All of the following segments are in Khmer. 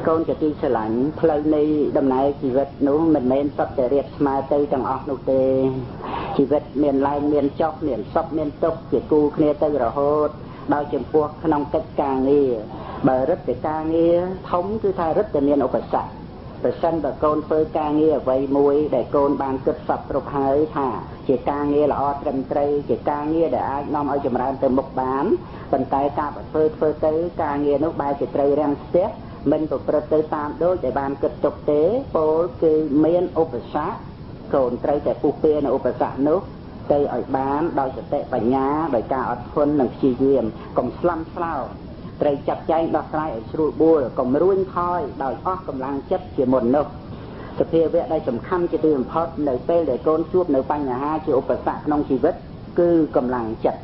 កូនជាទីស្រឡាញ់ផ្លូវនៃដំណើរជីវិតនោះមិនមែនសុទ្ធតែរៀបស្មើទៅទាំងអស់នោះទេជីវិតមានឡើងមានចុះមានសុខមានទុក្ខជាគូគ្នាទៅរហូតដោយចំពោះក្នុងកិច្ចការងារបើរឹតតែការងារធំគឺថារឹតតែមានឧបសគ្គប្រសិនបើកូនធ្វើការងារអ្វីមួយដែលកូនបានគិតសពគ្រប់ហើយថាជាការងារល្អត្រឹមត្រូវជាការងារដែលអាចនាំឲ្យចម្រើនទៅមុខបានប៉ុន្តែការធ្វើទៅការងារនោះបែរជាត្រូវរាំងស្ទះមិនប្រព្រឹត្តទៅតាមដូចដែលបានគិតទុកទេពោលគឺមានឧបសគ្គកូនត្រូវតែពុះពៀនៅឧបសគ្គនោះទៅឲ្យបានដោយសតិបញ្ញាដោយការអត់ធន់និងព្យាយាមកុំស្លន់ស្លោត្រូវចាត់ចែងដោះស្រាយឲ្យស្រួលបួលកុំរួញខ້ອຍដោយអស់កម្លាំងចិត្តជាមុននោះសភាវៈដែលសំខាន់ជាទីបំផុតនៅពេលដែលកូនជួបនៅបញ្ហាជាឧបសគ្គក្នុងជីវិតគឺកម្លាំងចិត្ត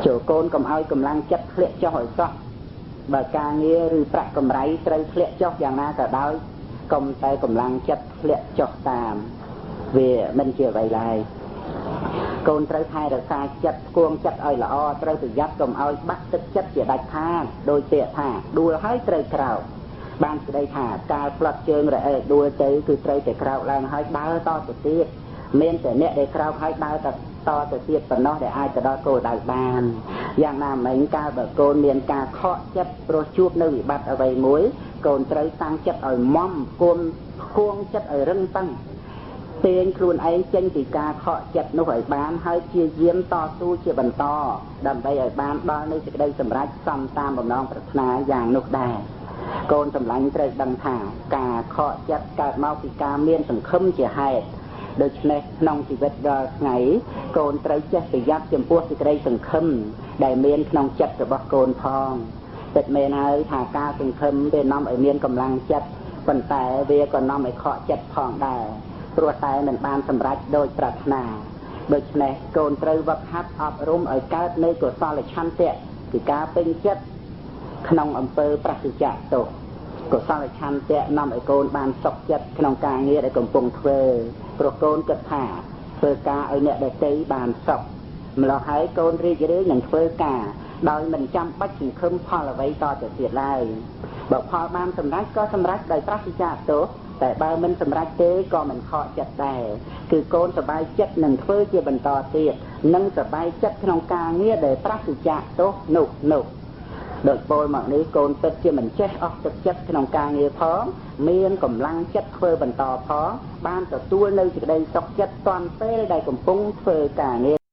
ចូលកូនកុំឲ្យកម្លាំងចិត្តធ្លាក់ចុះឲ្យសោះបើការងារឬប្រាក់កម្រៃត្រូវធ្លាក់ចុះយ៉ាងណាក៏ដោយកុំតែកម្លាំងចិត្តធ្លាក់ចុះតាមវាមិនជាអ្វីឡើយកូនត្រូវថែរក្សាចិត្តគួងចិត្តឲ្យល្អត្រូវប្រយ័ត្នកុំឲ្យបាក់ទឹកចិត្តជាដាច់ខាតដោយពាក្យថាដួលហើយត្រូវក្រោកបានស្ដីថាការផ្លាត់ជើងរអេដួលទៅគឺត្រូវតែក្រោកឡើងហើយដើរតទៅទៀតមានតែអ្នកដែលក្រោកហើយដើរតទៅទៀតប៉ុណ្ណោះដែលអាចទៅដល់គោលដៅបានយ៉ាងណាមិញកាលបើកូនមានការខកចិត្តព្រោះជួបនៅវិបត្តិអ្វីមួយកូនត្រូវតាំងចិត្តឲ្យមមគួងចិត្តឲ្យរឹងតឹងទាញខ្លួនឯងចេញពីការខកចិត្តនោះឲ្យបានហើយព្យាយាមតស៊ូជាបន្តដើម្បីឲ្យបានដល់នូវសេចក្តីសម្រេចសំតាមបំណងប្រាថ្នាយ៉ាងនោះដែរកូនសម្លាញ់ត្រូវដឹងថាការខកចិត្តកើតមកពីការមានសង្ឃឹមជាហេតុដូច្នេះក្នុងជីវិតរាល់ថ្ងៃកូនត្រូវចេះប្រយ័ត្នចំពោះសេចក្តីសង្ឃឹមដែលមានក្នុងចិត្តរបស់កូនផងពិតមែនហើយថាការសង្ឃឹមវានាំឲ្យមានកម្លាំងចិត្តប៉ុន្តែវាក៏នាំឲ្យខកចិត្តផងដែរព្រោះតែមិនបានសម្រេចដោយប្រាថ្នាដូច្នេះកូនត្រូវវឹកហាត់អប់រំឲ្យកើតនៅកុសលឆន្ទៈគឺការពេញចិត្តក្នុងអំពើប្រសិទ្ធៈទោសកុសលឆន្ទៈនាំឲ្យកូនបានសុខចិត្តក្នុងការងារដែលកំពុងធ្វើព្រោះកូនគិតថាធ្វើការឲ្យអ្នកដទៃបានសុខម្ល៉េះហើយកូនរីករាយនឹងធ្វើការដោយមិនចាំបាច់សង្ឃឹមផលអ្វីតទៅទៀតឡើយបើផលបានសម្រេចក៏សម្រេចដោយប្រសិទ្ធៈទោសតែបើមិនសម្រេចទេក៏មិនខកចិត្តដែរគឺកូនសប្បាយចិត្តនឹងធ្វើជាបន្តទៀតនិងសប្បាយចិត្តក្នុងការងារដែលប្រសិទ្ធៈទោសនោះដោយពលមកនេះកូនពិតជាមិនចេះអស់ទឹកចិត្តក្នុងការងារផងមានកម្លាំងចិត្តធ្វើបន្តផងបានទទួលនៅសេចក្តីសុខចិត្តតាន់ពេលដែលកំពុងធ្វើការងារ